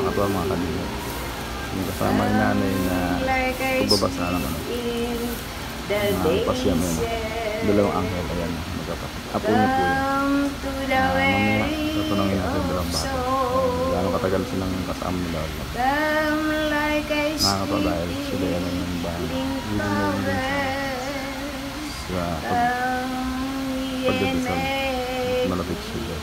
Nakakatawa mga kanila. Yung kasama yung nanay na pagbabasa ng ano. Pasya mo yun. Dalawang anghel. Ayan. Magkapatid. Apo niyo po yun. Mamaya tatanungin natin dalawang bata. Gano'ng katagal silang kasama nila. Nakakatawa dahil sila yan yung bahay. Hindi na yung sa pagdadasal. Malapit sila.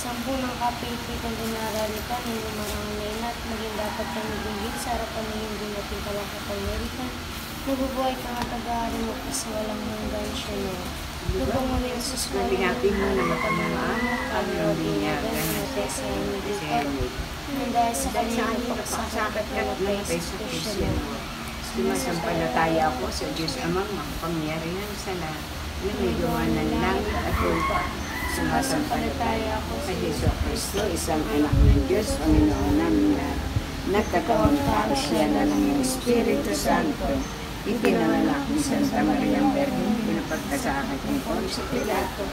Sampu ng kapilitan dinaralitan ng lumarang layna at maging dapat kang nagigil sa harapan ng hindi natin palang kapangyarihan. Nabubuhay ka nga tagaharin mo kasi walang hanggan siya na. Lubang mo rin sa school na matamamaan, Panginoon binyagan na tesa ng Diyos. Nang dahil sa kanyang pagsakit na matay sa Kristo. Sumasampalataya ako sa Diyos Amang makapangyarihan sa lahat na may gawa ng langit at lupa. Sumasampalataya ako sa Jesu Kristo, isang anak ng Diyos, Panginoon namin lahat. Nagkakawangkang siya na ng Espiritu Santo. Ipinanganak ni Santa Maria Virgen, pinapagkasakit ni Poncio Pilato.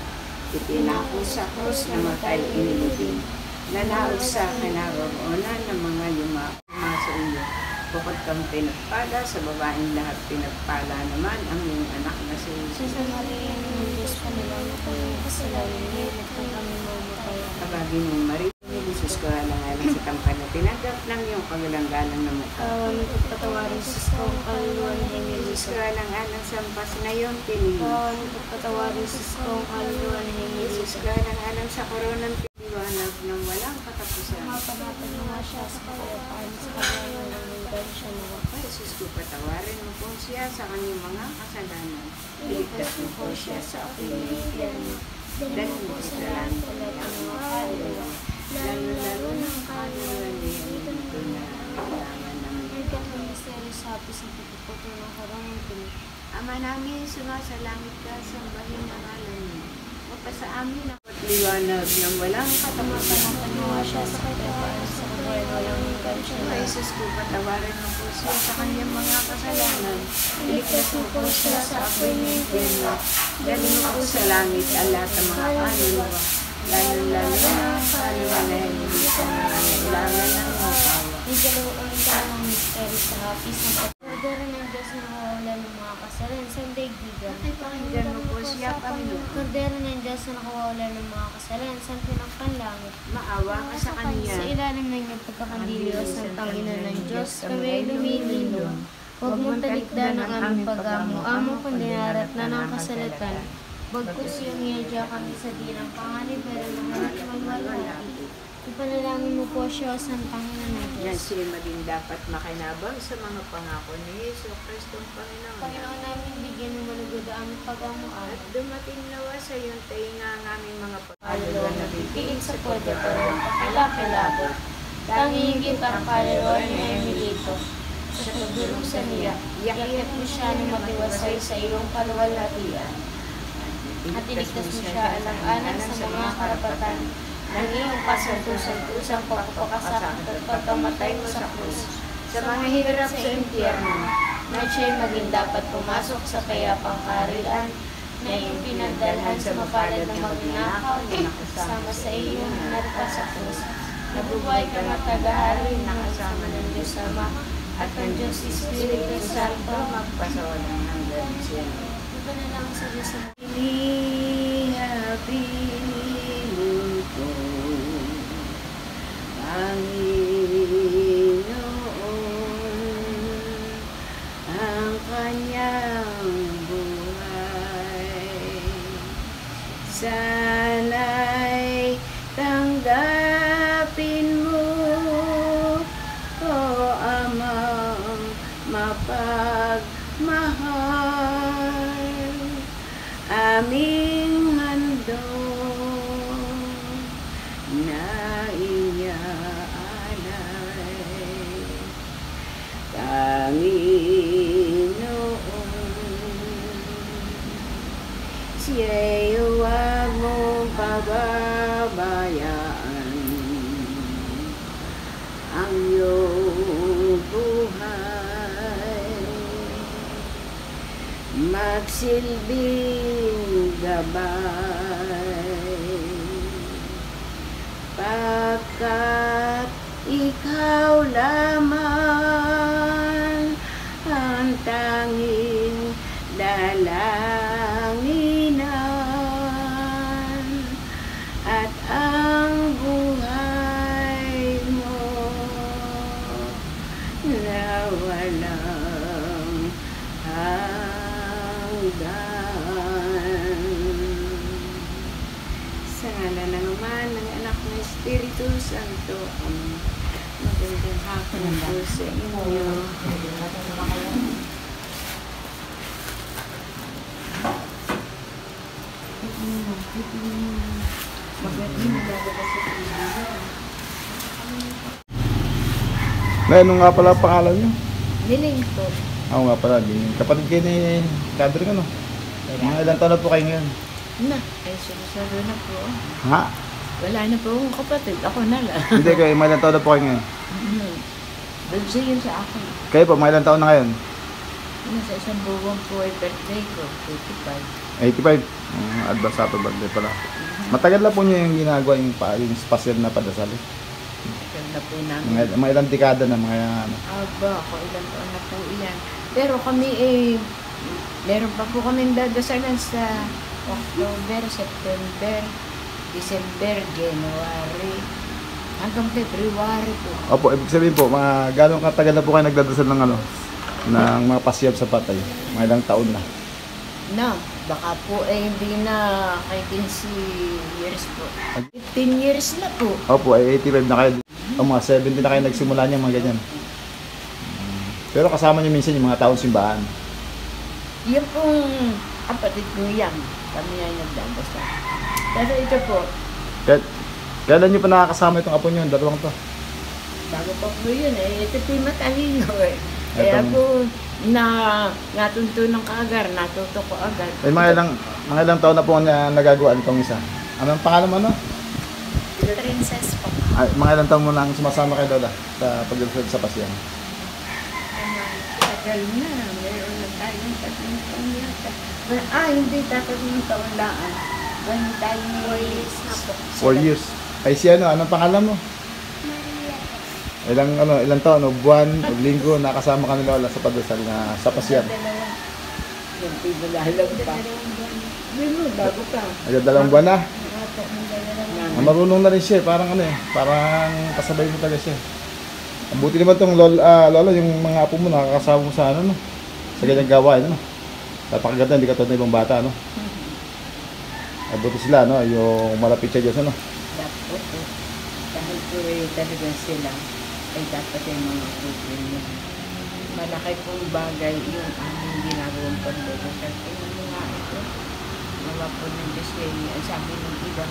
Ipinako sa krus, namatay, inilibing. Nanaog sa kinaroroonan ng mga sa iyo. Bukod kang pinagpala, sa babaeng lahat pinagpala naman ang iyong anak na si Jesus. Sa Maria ng Diyos, panalangin ko yung kasalanan niya, at kung kami mamatay. Kabagin mong Maria, Jesus ko alang-alang sa tampan na tinagap ng iyong kagalang-galang na mukha. Kawan at patawarin sa skong kaluluwa ni Jesus Jesus. ko alang-alang sa ampas na iyong pinili. Kawan at patawarin sa skong kaluluwa ni Jesus Jesus. ko alang-alang sa koronang piliwanag ng walang katapusan. Mapanatag naman siya sa kapayapaan sa kanyang ng hanggan siya na wakas. Jesus ko patawarin mo po siya sa kanyang mga kasalanan. Iligtas mo po siya sa aking impyerno. Dahil mo sa langit at ang mga kaluluwa. Lalo-lalo ng kaluluwa niya dito na kailangan namin. Nagkatang misteryo sa hapis ng pagpuputo ng karang pinig. Ama namin, sumasalangit ka, sambahin ang alam mo. Mapasa amin ang liwanag ng walang katapusan. Panawa siya sa kapayapaan sa kanyang walang hanggan siya na Jesus ko, patawarin mo po siya sa kanyang mga kasalanan. Iligtas mo po siya sa apoy ng impyerno. Dali mo po sa langit ang lahat ng mga kaluluwa. Lalo-lalo na ang kaluluwa na hindi sa mga kailangan ng awa. Nagkalawang ka ng misteryo sa hapis ng pagkadara ng Diyos na nakawala ng mga kasalan sa daigdigan. Pakinggan mo po siya, Panginoon. Kordero ng Diyos na nakawala ng mga kasalan sa pinagpanlangit. Maawa ka sa kanya. Sa ilalim ng iyong pagkakandilios ng Panginoon ng Diyos, kami ay lumilindong. Huwag mong talikdan ang aming pag-amo, among kundinarat na ng kasalatan. Bagkus yung iyadya kami sa dinang panganib, pero naman magwalwalati. Ipanalangin mo po siya sa Panginoon ng Yan Diyos. siya maging dapat makinabang sa mga pangako ni Yesu Kristo ang Panginoon. Panginoon namin, bigyan ng malugod ang aming pag-amuan. At dumating nawa sa iyong tainga ang aming mga Kaluluwa na bibiin sa poder pero pakilakilabot. Tangingin para kaluluwa niya ay milito. Sa pagdurusa niya, yakit mo siya na matiwasay sa iyong kaluwalhatian. At iligtas mo siya alang-alang sa mga karapatan ng iyong kasantusang pagpapakasakit at pagkamatay mo sa krus. sa mga hirap sa impyerno. Na siya'y maging dapat pumasok sa kayapang kaharian na iyong pinagdalhan sa mapalad ng magnanakaw na kasama sa iyong narpa sa krus. Nabubuhay ka matagahari na kasama ng Diyos Ama at ng Diyos Espiritu Santo Magpasawalang hanggan siya. Iba na lang sa Diyos Ama. Inihabilin ko, Panginoon, ang kanyang buhay. Sana'y tanggapin mo, O Amang mapagmahal, aming handog na inyaalay. Panginoon, siya'y huwag mong pababayaan ang iyong buhay. Magsilbing gabay Pagkat ikaw lamang ang tanging dalanginan at ang buhay mo na walang hanggan. Sa ngalan ng Ama, ng Anak, ng Espiritu Santo. Amen. Magandang hapon po sa inyo. Nay, ano nga pala ang pangalan niyo? Niling po. Ako nga pala, kapatid kayo ni Kadri, ano? Mga ilang taon na po kayo ngayon? Na, ay sumusalo na po. Ha? Wala na po akong kapatid. Ako na lang. Hindi kayo, mga ilang taon na po kayo ngayon? Bunso yun sa akin. Kayo po, mga ilang taon na ngayon? Nasa isang buwan po ay birthday ko, 85. 85? Advance happy birthday pala. Matagal na po niyo yung ginagawa yung special na padasal. Tagal na po namin. Mga ilang dekada na mga ano. Aba, ako ilang taon na po iyan. Pero kami meron pa po kami dadasalan sa October, September, December, January, hanggang February po. Opo, ibig sabihin po, mga gano'ng katagal na po kayo nagdadasal ng ano? Ng mga pasiyab sa patay. Mga ilang taon na. Na, baka po hindi na kay 15 years po. 15 years na po. Opo, ay 85 na kayo. O mga 70 na kayo nagsimula niya, mga ganyan. Pero kasama niyo minsan yung mga taong simbahan. Yung pong kapatid ko yan, kami ay nagdadasal. Pero ito po, Kailan niyo pa nakakasama itong apo niyo, dalawang to? bago pa po yun ito po yung matalino Kaya po, natuntunan ka agad, natuto ko agad. Ay, mga ilang taon na po na nagagawa itong isa. Anong pangalan mo, ano? Princess po. Ay, mga ilang taon mo nang sumasama kay Lola sa pagdadasal sa pasyan. Tagal na, meron na tayong 3 taon yata. Hindi, 3 taon lang. Ganun tayo 4 years na po. 4 years. Ay, si ano, anong pangalan mo? Ilang taon, o buwan, o linggo, nakasama ka ni Lola sa pagdasal na sa pasyan. Yung pinalalag pa. Hindi mo, bago pa. Ay, 2 buwan na. Marunong na rin siya, parang parang kasabay mo talaga siya. Ang buti naman itong Lola, yung mga apo mo nakakasama mo sa ano, no? Sa ganyang gawain, ano? Napakaganda, hindi ka tulad ng ibang bata, no? Ay, buti sila, no? Yung malapit siya Diyos, ano? Dapat po. Dahil po talaga sila ay dapat ay mga kukunin. Malaki pong bagay yung aming ginagawang pagdadasal. Kaya mga ito, nawa po ng Diyos kayo. Ang sabi ng iba,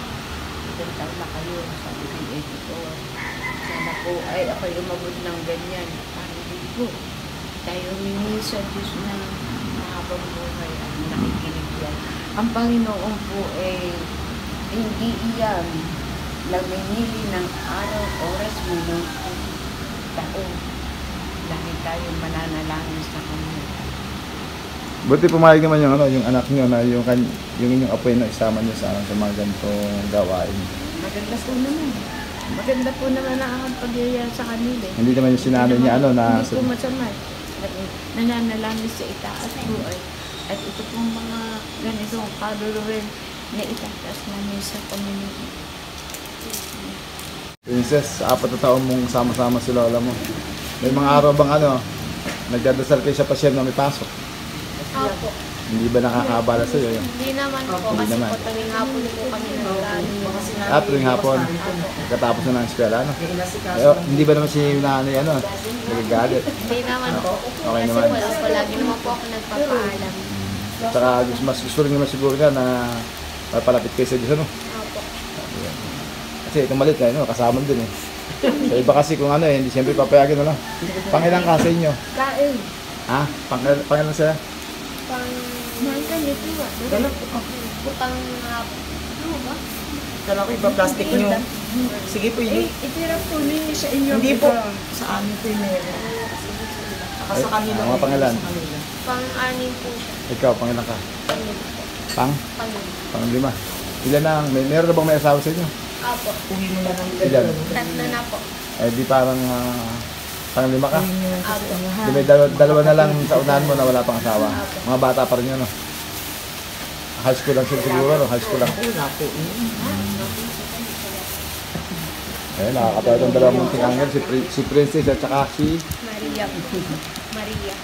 ilang taon na kayo, sabi ng 84. Sana po ay ako'y umabot ng ganyan. Parang din po. Tayo humingi sa Diyos na mahabang buhay at nakikinig yan. Ang Panginoon po ay hindi iyan namimili ng araw, oras, minuto, taon. Lagi tayo mananalangin sa Kanya. Buti pumayag naman yung anak niyo na yung inyong apoy na isama niyo sa mga ganitong gawain. Maganda po naman. Maganda po naman ang pagyayari sa kanila. Hindi naman yung sinanay niya na Hindi po masama. Nananalangin sa itaas po ay. At ito pong mga ganitong kaluluwin na itataas namin sa Panginoon. Princess, 4 na taon mong sama-sama si Lola mo. May mga araw bang nagdadasal kayo sa pasyan na may pasok? Opo. Hindi ba nakakabala sa'yo yun? Hindi naman po. Hindi Kasi naman. po tuwing hapon po kami nag-aaral. Tuwing hapon, katapos na ng eskwela, ano? Hindi ba naman si nanay, nagagalit? Hindi naman po. Okay Kasi naman. wala po. Lagi naman po ako nagpapaalam. Saka mas gusto rin naman siguro niya na palapit kayo sa Diyos, ano? Opo. Kasi itong malit na, kasama din eh. Sa iba kasi kung hindi siyempre papayagan na lang. Pangilang ka sa inyo? Kain. Ha? Pangilang sila? Mahal ka nito ba? Butang hapon. Ano ba? Kala ko iba plastic nyo. Sige po, yun. Itira po ninyo sa inyo. Hindi po. Sa amin po yung meron. Saka sa kanila. Mga pangalan? Sa kanila. Pang-anim po siya. Ikaw, pangilang ka? Pang-anim. Pang? Pang-anim. Pang-5. Ilan na? Meron na bang may asawa sa inyo? Apo. Uwi mo na ng Ilan? Tatlo na po. Eh di parang pang-lima ka. Uwi mo na sa Apo. inyo, ha? Di may dalawa na lang sa unahan mo na wala pang asawa. Mga bata pa rin yun, no? High school lang sila siguro, no? High school lang. Wala po. Ayun, nakakatawa itong dalawang munting angel, si Princess at saka si Maria po. Maria.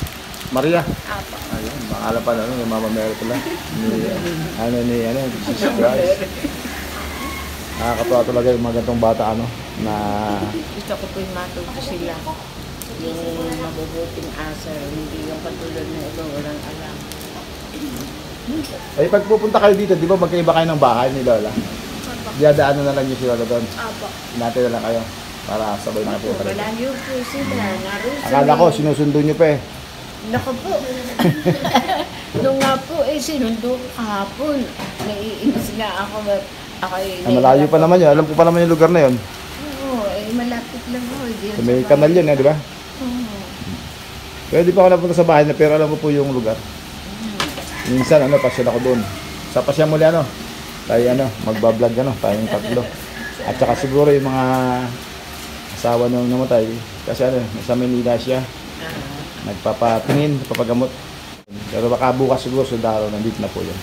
Maria. Apo. Ayun, makala pa na, no? Yung Mama Mary pala. Ni Jesus Christ. Nakakatawa talaga yung mga gantong bata, ano, na Gusto ko po yung matuto sila. Yung mabubuting asa, hindi yung katulad na ito, walang alam. ay pag pupunta kayo dito, di ba magkaiba kayo ng bahay ni Lola? Apo. Diadaanan na lang yung si Lola doon. Apo. Hinatid na lang kayo para sabay na kayo pa rin. Malayo po sila, naroon Akala ko, sinusundo nyo pa eh. Naku po. Nung nga po sinundo ko kahapon. Naiinis nga ako. Ay, malayo pa naman yun. Alam ko pa naman yung lugar na yun. Oo, malapit lang po. So, may kanal yun eh, di ba? Oo. Pero di pa ako napunta sa bahay na, pero alam ko po yung lugar. Minsan, pasyal ako doon. Sa pasyal muli, tayo, magbablog, tayo yung tatlo. At saka siguro yung mga asawa nung namatay. Kasi sa Manila siya, nagpapatingin, nagpapagamot. Pero baka bukas siguro sa daraw, nandito na po yun.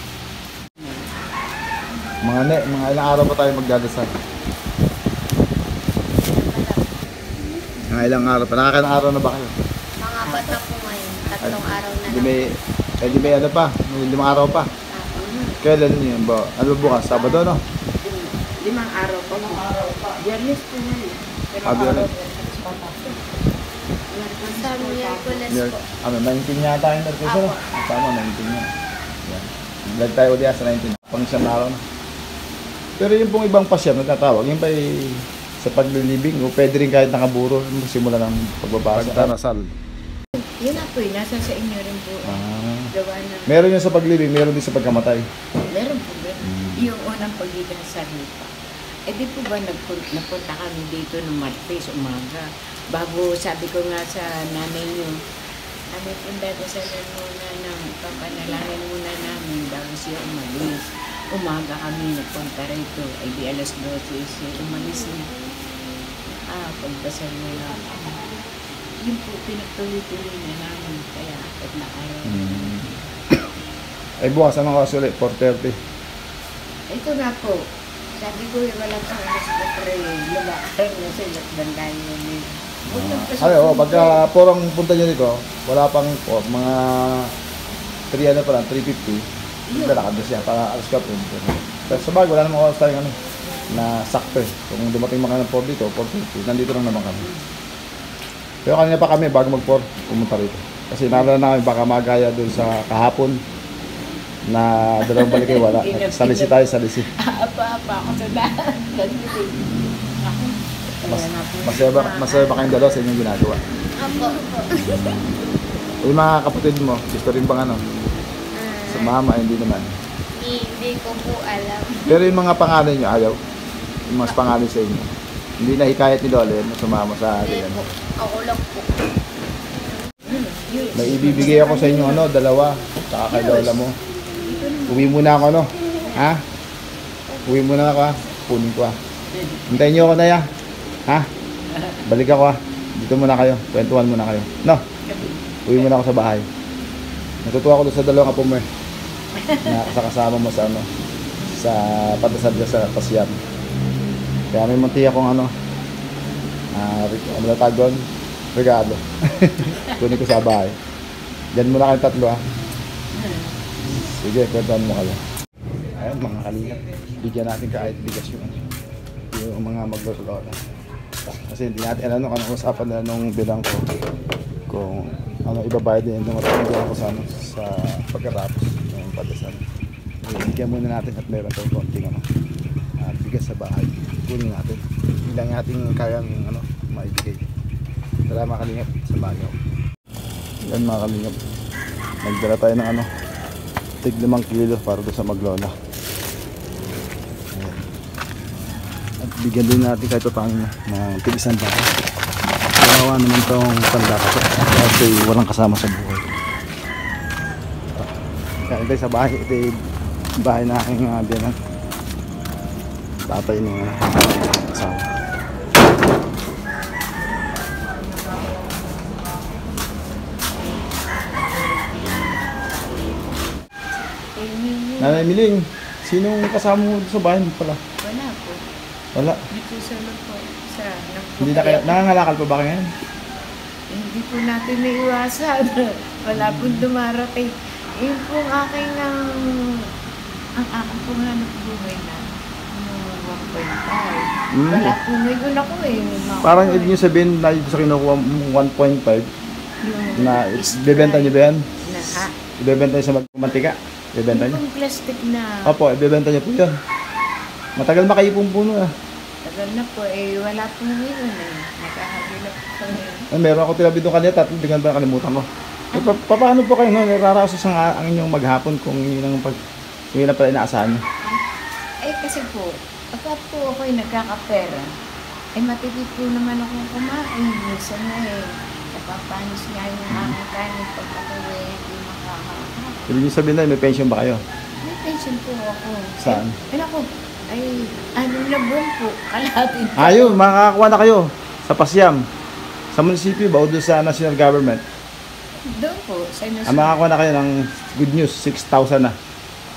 Mga ilang araw pa tayo magdadasal. Mga ilang araw pa. Nakakailang araw na ba kayo? Mga bata po ngayon. Tatlong araw na Di lang. may, di may pa, may 5 araw pa. Kailan yun ba? Ano bukas? Sabado, no? 5 araw pa po. Biyernes po na yun. Biyernes. Sa Miyerkules po. 19 yata yung Merkulis, no? Tama, 19 yun. Yan. Vlog tayo ulit sa 19. Pang isang araw na. Pero yung pong ibang pasyam na tatawag, yung pa sa paglilibing, o pwede rin kahit nakaburo, simula ng pagbabasa. Pagdarasal. Yun na po, nasa sa inyo rin po. Gawa ng... Meron yun sa paglibing, meron din sa pagkamatay. Meron po ba? Yung unang pagiging sa lupa. Eh di po ba napunta kami dito ng Martes, umaga. Bago sabi ko nga sa nanay nyo, kami punta sa muna ng papanalangin muna namin bago siya umalis. Umaga kami nagpunta rito, ay di alas 12 siya umalis na. Pagdasal mo lang. Yun po, pinagtuloy-tuloy na namin, kaya at araw. Ay bukas, anong oras ulit? 4:30. Ito na po. Sabi ko, walang oras na pray. Lumakang na sila at bandayan yun. Pagka porang punta nyo dito, wala pang mga 3 pa lang, 3:50. Lalakad na siya para alas ka po. Pero sa bago, wala namang oras tayo na sakto eh. Kung dumating mga ng 4 dito, 4:50, nandito lang naman kami. Pero kanina pa kami bago mag-4, pumunta rito. Kasi naalala na kami baka magaya doon sa kahapon na dalawang balik kayo, wala. Salisi tayo, salisi. Apa-apa ako sa daan. Masaya ba kayong dalawa sa inyong ginagawa? Apo. Yung mga kapatid mo, gusto rin bang sa mama, hindi naman. Hindi ko po alam. Pero yung mga pangalan nyo, ayaw. Yung mga pangalan sa inyo. Hindi na hikayat ni Lola na sumama sa Hindi atin. po. Ako lang po. May ibibigay ako sa inyo, dalawa. Saka kay Lola mo. Uwi muna ako, Ha? Uwi muna ako, Punin ko, Hintayin niyo ako na, Ha? Balik ako, Dito muna kayo. Kwentuhan muna kayo. No? Uwi muna ako sa bahay. Natutuwa ko doon sa dalawang apo mo, na kasama mo sa sa patasad ka sa pasyam. Kaya may munti akong tawag doon? Regalo. Kunin ko sa bahay. Diyan muna kayong tatlo, Sige, kwentuhan mo kayo. Ayun, mga kalingap. Bigyan natin kahit bigas yung mga maglolola. Kasi hindi natin alam kung anong usapan na nung bilang ko. Kung ibabayad din yung bilang ko sa pagkatapos ng padasal. Bigyan muna natin at meron tayong konting bigas sa bahay. Kunin natin. Ilang ating kayang maibigay. Tara mga kalingap, samahan nyo. Yan mga kalingap. Nagdala tayo ng tig 5 kilo para doon sa maglola. Ayan. At bigyan din natin kahit paano ng tig-1 baka. Kawawa naman itong tanda kasi walang kasama sa buhay. Kaya tayo sa bahay, ito yung bahay na aking biyanan. Tatay ng asawa. Nanay Miling, sinong kasama mo sa bahay mo pala? Wala po. Wala. Dito sa po. Sa Hindi na kayo, nangangalakal pa ba kayo ngayon? Hindi po natin naiwasan. Wala pong dumarating. Yun pong aking ang aking pong hanap buhay na 1.5. Mm. Wala po ngayon ako eh. Parang ibig nyo sabihin na yung sa kinukuha mong 1.5 na ibebenta nyo ba yan? Na ha? Ibebenta nyo sa magmantika? Ibebenta nyo? Yung plastic na. Opo, ibebenta nyo po yan. Matagal makaipong puno ah. Tagal na po eh. Wala po ngayon eh. Nakahagilap po kami. Meron ako tinabi doon kanina, tatlo, di ba nakalimutan ko. Paano po kayo no? Nararaos ang inyong maghapon kung yun ang pala inaasahan nyo? Eh kasi po, pagka po ako'y nagkakapera, eh matipid po naman akong kumain. Minsan na eh, napapanis nga yung aking kanin pag ako eh, hindi makakakain. Ibig nyo sabihin na may pension ba kayo? May pension po ako. Saan? Eh ako, ay ano na buwan po, kalahatin po. Ayun, makakakuha na kayo sa Pasyam. Sa munisipyo ba o doon sa national government? Doon po, sa inyo. Makakuha na kayo ng good news, 6,000 na.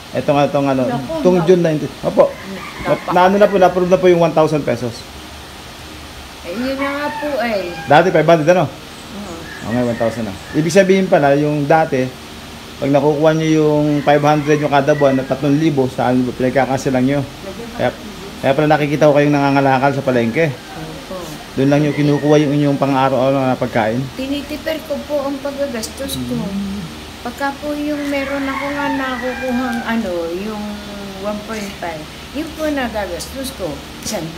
Itong ano, Naku, itong June 19. Opo, na ano na po, na-approve na po yung 1,000 pesos. Eh yun na nga po eh. Dati 500 ano? Oo. Okay, 1,000 na. Ibig sabihin pala, yung dati, pag nakukuha nyo yung 500 yung kada buwan na 3,000 sa ano, pinagkakasya lang nyo. Kaya pala nakikita ko kayong nangangalakal sa palengke. Opo. Doon lang yung kinukuha yung inyong pang-araw-araw na pagkain. Tinitipir ko po ang paggagastos ko. Pagka po yung meron ako nga nakukuhang ano, yung 1.5, yun po nagagastos ko, 100.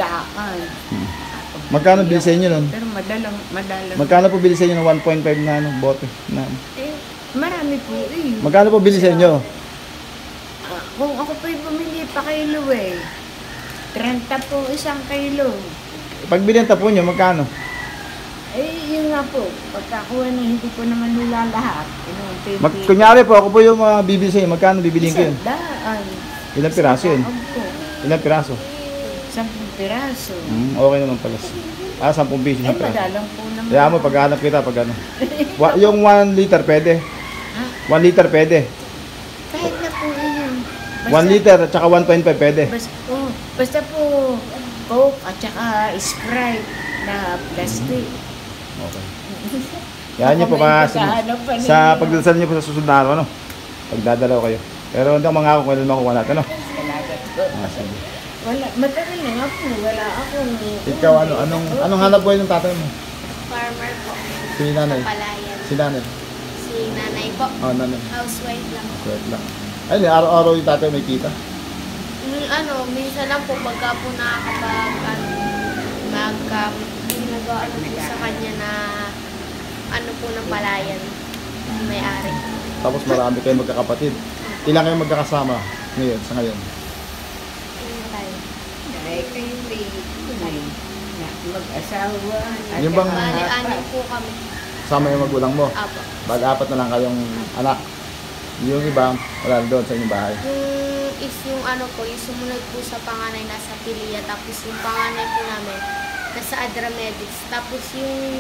Magkano bili sa inyo nun? Pero madalang. Magkano po bili sa inyo ng 1.5 na ano, bote? Na, Eh, marami po eh. magkano po bili sa inyo? Kung ako po'y bumili pa kilo eh, 30 po isang kilo. Pag binenta po nyo, magkano? Eh, yun nga po, pagkakuha na hindi ko naman nila lahat. Kunyari po, ako po yung bibili sa inyo, magkano bibiliin ko yun? Daan. Ilang piraso yun? Opo, Ilang piraso? 10 piraso. Okay naman pala. 10 piso Ay, na piraso. madalang po naman. Kaya mo, paghahanap kita, pag ano. Yung 1 liter, pwede. Ha? 1 liter, pwede. Kahit na po yun. 1 liter at saka 1.5, pwede. Basta po, Coke at saka Sprite na plastic. Okay. Yan nyo po Ako may kasi paghahanap pa sa ninyo. pagdasal nyo po sa susunod na araw, ano? Pagdadalaw kayo. Pero hindi ako mangako kung ilan makuha natin, ano? Salamat po. Sige. Wala, matagal na nga po. Wala akong... Ikaw, anong hanap buhay ng tatay mo? Farmer po. Si nanay? Palayan. Si nanay? Si nanay po. Oh, nanay. Housewife lang. Correct lang. Ayun, araw-araw yung tatay may kita. Minsan lang po pagka po ginagawa po sa kanya na ano po ng palayan. May-ari. Tapos marami kayong magkakapatid. Ilan kayong magkakasama ngayon, sa ngayon? Ay, kayo may mag-asawa. at Yung bang- saka Bali-anim po kami. Kasama yung magulang mo. Apo. Bag-apat na lang kayong anak. Yung iba, wala doon sa inyong bahay. Yung ano po, yung sumunod po sa panganay nasa Pilia, tapos yung panganay po namin nasa Adramedics. Tapos yung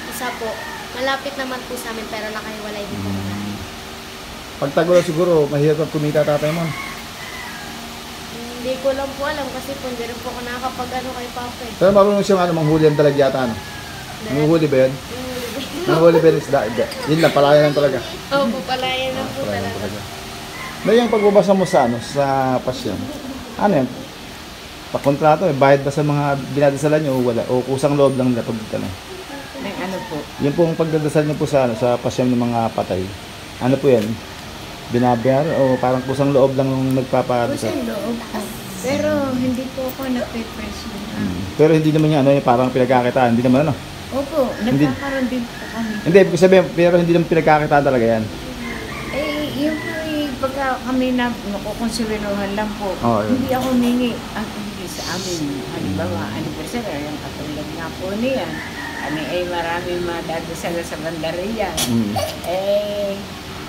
isa po, malapit naman po sa amin pero nakahiwalay din po. Pag tagulan siguro, mahirap ang kumita tatay mo. Hindi ko lang po alam kasi po hindi rin po ako nakakapag-ano kay Papa eh. Pero marunong siyang manghuli ang dalag yata, ano? Manghuli ba yun? Manghuli ba yun isda? Hindi. Yun lang, palayan lang talaga. Opo, palayan lang po Palayan lang talaga. talaga. Na yung pagbabasa mo sa sa pasyon, ano yan? Pakontrato, bayad ba sa mga binadasalan nyo o wala? O kusang loob lang nila pagdadala? Ng ano po? Yung pong pagdadasal nyo po sa pasyon ng mga patay, ano po yan? Binabayar o parang kusang loob lang yung nagpapadasal? Kusang loob po. Pero hindi po ako nagpe-presyo. Pero hindi naman yan, ano, yung parang pinagkakitaan, hindi naman ano. Opo, Hindi. nagkakaroon din po kami. Hindi, ibig sabihin, pero hindi naman pinagkakitaan talaga yan. Eh, yun po pagka kami na nakukonsiderohan lang po, Oo, yun. hindi ako humingi ang hindi sa amin. Halimbawa, anniversary, yung katulad nga po niyan. Kami ay maraming madadasal sa bandariya. Eh,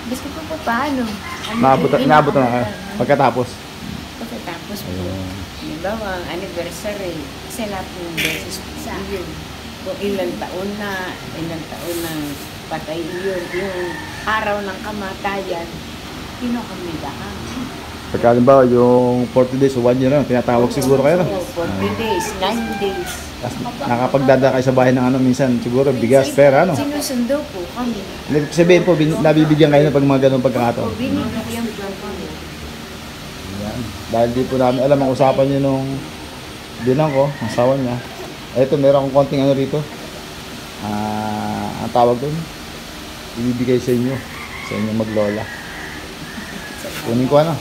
gusto ko po paano? Naabot na kayo, pagkatapos. Pagkatapos po. Ayun. Yun halimbawa, ang anniversary, kasi lahat ng beses sa yun. Kung ilang taon na patay yun, yung araw ng kamatayan, kinukumidahan. Pagka halimbawa, yung 40 days o 1 year na, tinatawag siguro kayo, no? So, 40 days, 9 days. Tapos nakapagdada kayo sa bahay ng ano, minsan siguro bigas, pera, ano? Sinusundo po kami. Ibig sabihin po, nabibigyan kayo ng pag mga ganun O, pagkakataon. binibigyan po kami. Yan. Dahil di po namin alam ang usapan niyo nung binang ko, ang asawa niya. Ito, meron akong konting ano rito. Ang tawag doon, ibibigay sa inyo maglola. Kunin ko ano.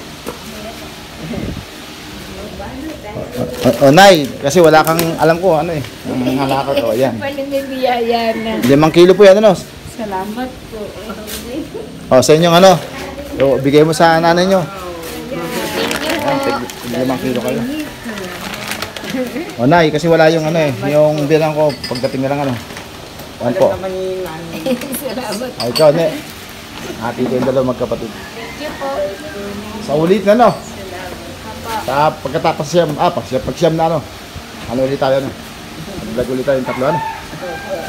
Nay, kasi wala kang alam ko ano eh. Ang halakot ko, yan. Pwede may biyaya na. 5 kilo po yan, ano? Salamat po. O, sa inyong ano. O, bigay mo sa nanay nyo. Yan, 5 kilo kayo. O, Nay, kasi wala yung ano eh. Yung bilang ko, pagdating na lang ano. Yan po. Salamat. Ay, ikaw, ne. Ati ko yung dalawa magkapatid. Thank you po. Sa ulit na, no? Sa pagkatapos siyam, pag siyam na, ano? Ano ulit tayo, no? Vlog ulit tayo yung tatlo, ano?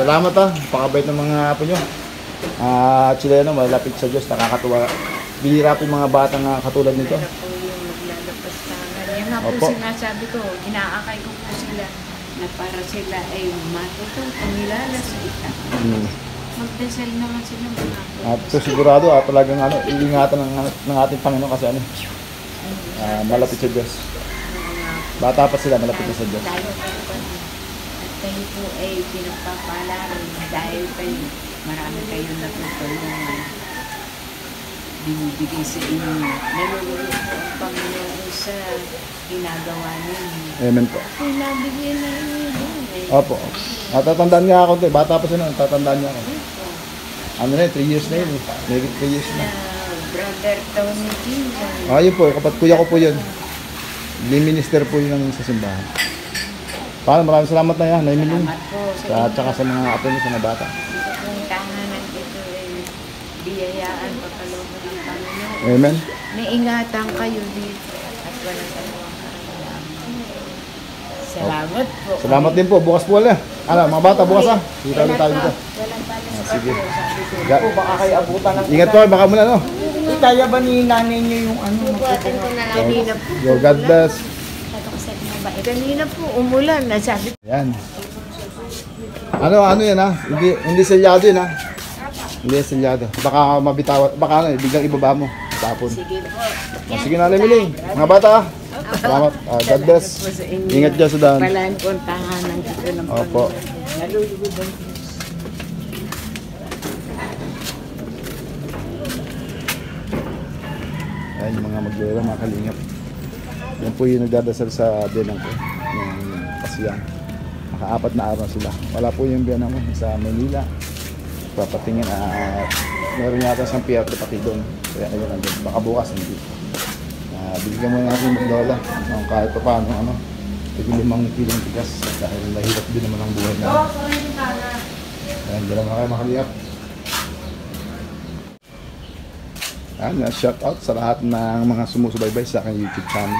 Salamat, ha. Pakabait ng mga apo nyo. Chileno, malapit sa Diyos, nakakatuwa. Bihira po yung mga batang katulad nito. Sila po yung maglalapas tangan. Yan nga po Opo. sinasabi ko, inaakay ko po sila na para sila ay matuto, pangilala sa ita. Magdasal naman sila mga po. At so, sigurado, talagang ano, iingatan ng ating Panginoon kasi ano, malapit sa Diyos. Bata pa sila, malapit na sa Diyos. Tayo po kami. At kayo po ay pinagpapalaran dahil kayo, marami kayong natutulungan. Binibigay sa inyo. Nalulunod po ang Panginoon sa ginagawa ninyo. Amen po. Pinabigyan na inyo. Opo. Natatandaan nga ako, bata pa sila, natatandaan niya ako. Ano na 3 years na yun eh. Maybe 3 years na. Brother Tony King. Yun po, kuya ko po yun. Lee minister po yun sa simbahan. Paano, maraming salamat na yan, Naimilin. Salamat po sa Tsaka sa mga apo niyo, sa mga bata. Ito pong tahanan dito ay biyayaan pagkalooban ng Panginoon. Amen. Naingatan kayo dito at walang dalawang karanaman. Salamat po. Salamat din po, bukas po wala. Ano, mga bata, bukas ha. Kita ulit tayo dito. Walang pala sa Sige. Po, baka kayo abutan ng... Ingat po, baka muna no. Kaya ba ni nanay niyo yung ano? Bubuhatin ko na lang. Kanina po. Your God bless. Ito kasi mabait. Kanina po umulan. Nasabi Yan. Ano yan ha? Hindi selyado yun ha? Hindi selyado. Baka mabitawat, baka ano, biglang ibaba mo. Tapon. sige po. Sige na, Miling. Mga bata ha. Salamat. God bless. Po sa inyo. Ingat dyan sa daan. Palaan po ang tahanan dito ng Opo. Panginoon. Nalulugod ang Diyos. Ayan yung mga maglera, mga kalingap. Yan po yung nagdadasal sa biyanang ko. Yung pasiyang. Maka-4 na araw sila. Wala po yung biyanang mo sa Manila. Papatingin, meron yata siyang PR pati doon. Kaya ayun nandun. Baka bukas hindi. Bigyan mo natin maglola. Kahit pa paano, 5 kilong tigas. Dahil nahirap din naman ang buhay namin. Ayan, dyan naman kayo mga kalingap. Shout out sa lahat ng mga sumusubaybay sa aking YouTube channel.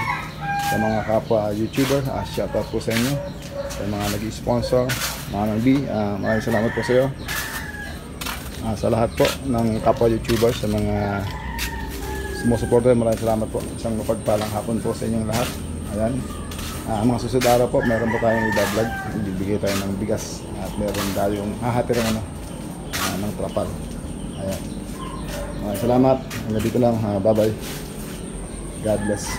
Sa mga kapwa YouTuber, shout out po sa inyo. Sa mga nag-sponsor, mga B, maraming salamat po sa iyo. Sa lahat po ng kapwa YouTuber, sa mga sumusuporta, maraming salamat po. Isang mapagpalang hapon po sa inyong lahat. Ayan. Mga susunod araw po, meron po tayong i-vlog. Ibibigay tayo ng bigas at meron tayong hahatirang ng trapal. Ayan. Salamat. Hanggang dito lang. Bye-bye. God bless.